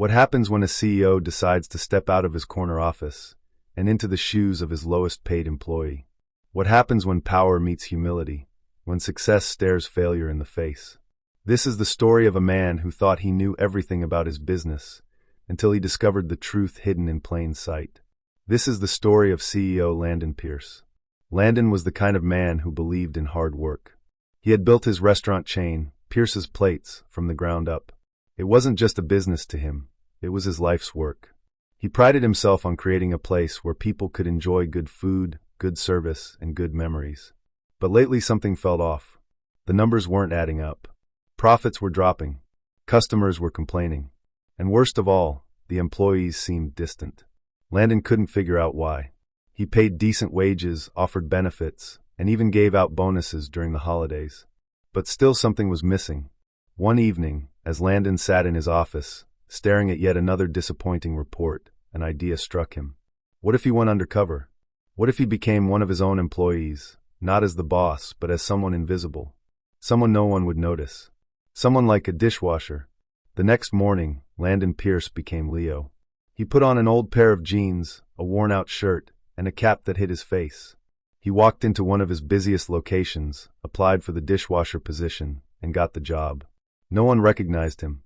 What happens when a CEO decides to step out of his corner office and into the shoes of his lowest paid employee? What happens when power meets humility, when success stares failure in the face? This is the story of a man who thought he knew everything about his business until he discovered the truth hidden in plain sight. This is the story of CEO Landon Pierce. Landon was the kind of man who believed in hard work. He had built his restaurant chain, Pierce's Plates, from the ground up. It wasn't just a business to him, it was his life's work. He prided himself on creating a place where people could enjoy good food, good service, and good memories. But lately something felt off. The numbers weren't adding up. Profits were dropping. Customers were complaining. And worst of all, the employees seemed distant. Landon couldn't figure out why. He paid decent wages, offered benefits, and even gave out bonuses during the holidays. But still something was missing. One evening, as Landon sat in his office, staring at yet another disappointing report, an idea struck him. What if he went undercover? What if he became one of his own employees, not as the boss, but as someone invisible? Someone no one would notice. Someone like a dishwasher. The next morning, Landon Pierce became Leo. He put on an old pair of jeans, a worn-out shirt, and a cap that hid his face. He walked into one of his busiest locations, applied for the dishwasher position, and got the job. No one recognized him.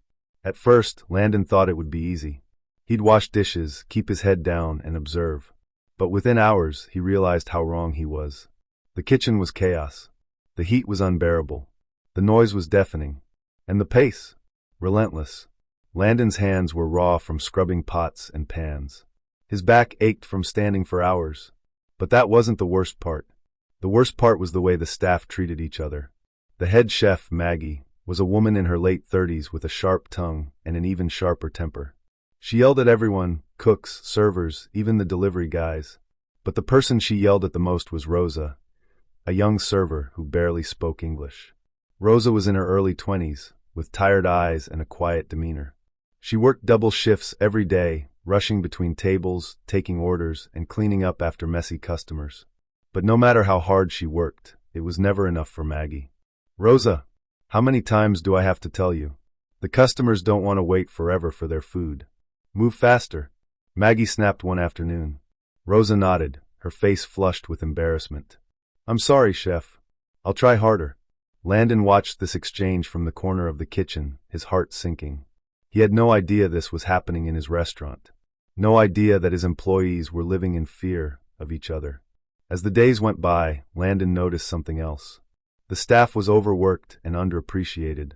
At first, Landon thought it would be easy. He'd wash dishes, keep his head down, and observe. But within hours, he realized how wrong he was. The kitchen was chaos. The heat was unbearable. The noise was deafening. And the pace, relentless. Landon's hands were raw from scrubbing pots and pans. His back ached from standing for hours. But that wasn't the worst part. The worst part was the way the staff treated each other. The head chef, Maggie, was a woman in her late 30s with a sharp tongue and an even sharper temper. She yelled at everyone, cooks, servers, even the delivery guys. But the person she yelled at the most was Rosa, a young server who barely spoke English. Rosa was in her early 20s, with tired eyes and a quiet demeanor. She worked double shifts every day, rushing between tables, taking orders, and cleaning up after messy customers. But no matter how hard she worked, it was never enough for Maggie. "Rosa, how many times do I have to tell you? The customers don't want to wait forever for their food. Move faster," Maggie snapped one afternoon. Rosa nodded, her face flushed with embarrassment. "I'm sorry, chef. I'll try harder." Landon watched this exchange from the corner of the kitchen, his heart sinking. He had no idea this was happening in his restaurant. No idea that his employees were living in fear of each other. As the days went by, Landon noticed something else. The staff was overworked and underappreciated.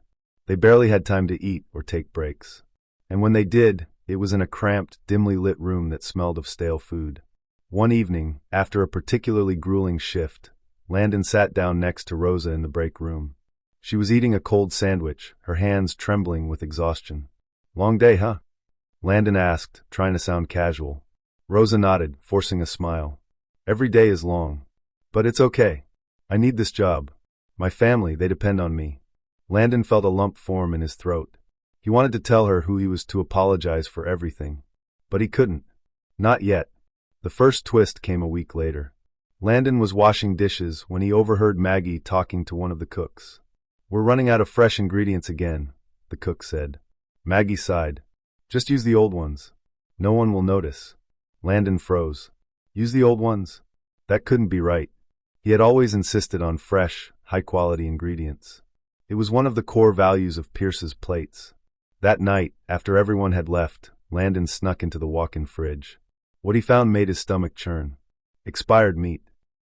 They barely had time to eat or take breaks. And when they did, it was in a cramped, dimly lit room that smelled of stale food. One evening, after a particularly grueling shift, Landon sat down next to Rosa in the break room. She was eating a cold sandwich, her hands trembling with exhaustion. "Long day, huh?" Landon asked, trying to sound casual. Rosa nodded, forcing a smile. "Every day is long. But it's okay. I need this job. My family, they depend on me." Landon felt a lump form in his throat. He wanted to tell her who he was to apologize for everything. But he couldn't. Not yet. The first twist came a week later. Landon was washing dishes when he overheard Maggie talking to one of the cooks. "We're running out of fresh ingredients again," the cook said. Maggie sighed. "Just use the old ones. No one will notice." Landon froze. Use the old ones? That couldn't be right. He had always insisted on fresh, high-quality ingredients. It was one of the core values of Pierce's Plates. That night, after everyone had left, Landon snuck into the walk-in fridge. What he found made his stomach churn. Expired meat,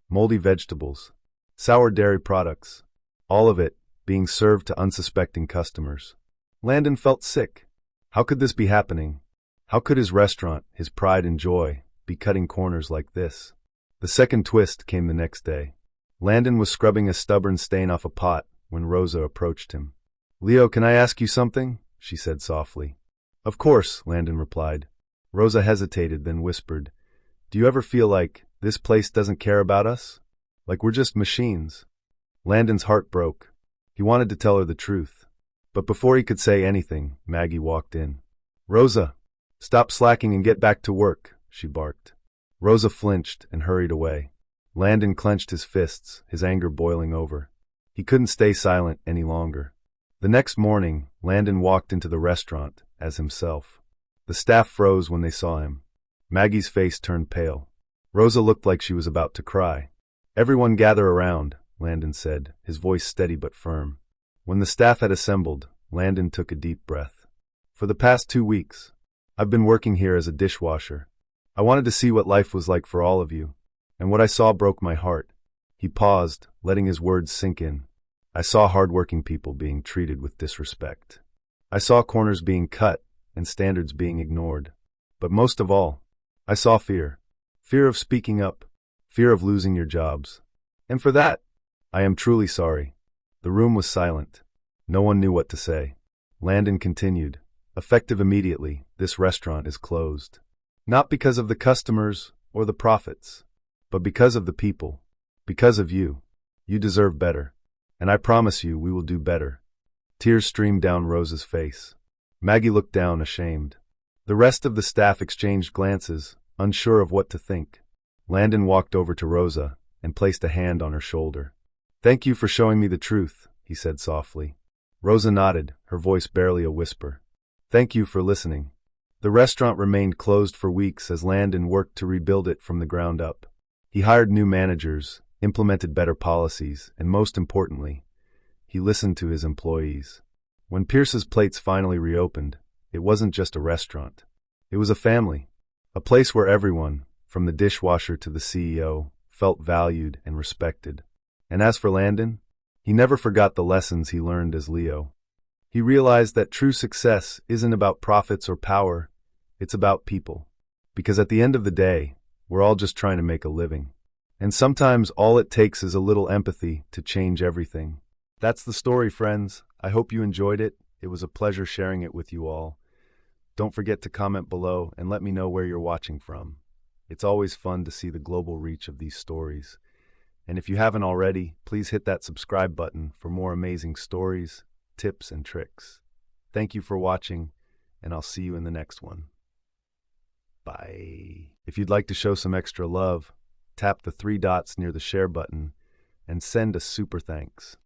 moldy vegetables, sour dairy products, all of it being served to unsuspecting customers. Landon felt sick. How could this be happening? How could his restaurant, his pride and joy, be cutting corners like this? The second twist came the next day. Landon was scrubbing a stubborn stain off a pot when Rosa approached him. "Leo, can I ask you something?" she said softly. "Of course," Landon replied. Rosa hesitated, then whispered, "Do you ever feel like this place doesn't care about us? Like we're just machines?" Landon's heart broke. He wanted to tell her the truth. But before he could say anything, Maggie walked in. "Rosa, stop slacking and get back to work," she barked. Rosa flinched and hurried away. Landon clenched his fists, his anger boiling over. He couldn't stay silent any longer. The next morning, Landon walked into the restaurant as himself. The staff froze when they saw him. Maggie's face turned pale. Rosa looked like she was about to cry. "Everyone gather around," Landon said, his voice steady but firm. When the staff had assembled, Landon took a deep breath. "For the past 2 weeks, I've been working here as a dishwasher. I wanted to see what life was like for all of you, and what I saw broke my heart." He paused, letting his words sink in. "I saw hardworking people being treated with disrespect. I saw corners being cut and standards being ignored. But most of all, I saw fear. Fear of speaking up, fear of losing your jobs. And for that, I am truly sorry." The room was silent. No one knew what to say. Landon continued, "Effective immediately, this restaurant is closed. Not because of the customers or the profits, but because of the people. Because of you. You deserve better. And I promise you we will do better." Tears streamed down Rosa's face. Maggie looked down, ashamed. The rest of the staff exchanged glances, unsure of what to think. Landon walked over to Rosa and placed a hand on her shoulder. "Thank you for showing me the truth," he said softly. Rosa nodded, her voice barely a whisper. "Thank you for listening." The restaurant remained closed for weeks as Landon worked to rebuild it from the ground up. He hired new managers, implemented better policies, and most importantly, he listened to his employees. When Pierce's Plates finally reopened, it wasn't just a restaurant. It was a family, a place where everyone, from the dishwasher to the CEO, felt valued and respected. And as for Landon, he never forgot the lessons he learned as Leo. He realized that true success isn't about profits or power, it's about people. Because at the end of the day, we're all just trying to make a living. And sometimes all it takes is a little empathy to change everything. That's the story, friends. I hope you enjoyed it. It was a pleasure sharing it with you all. Don't forget to comment below and let me know where you're watching from. It's always fun to see the global reach of these stories. And if you haven't already, please hit that subscribe button for more amazing stories, tips, and tricks. Thank you for watching, and I'll see you in the next one. Bye. If you'd like to show some extra love, tap the 3 dots near the share button and send a super thanks.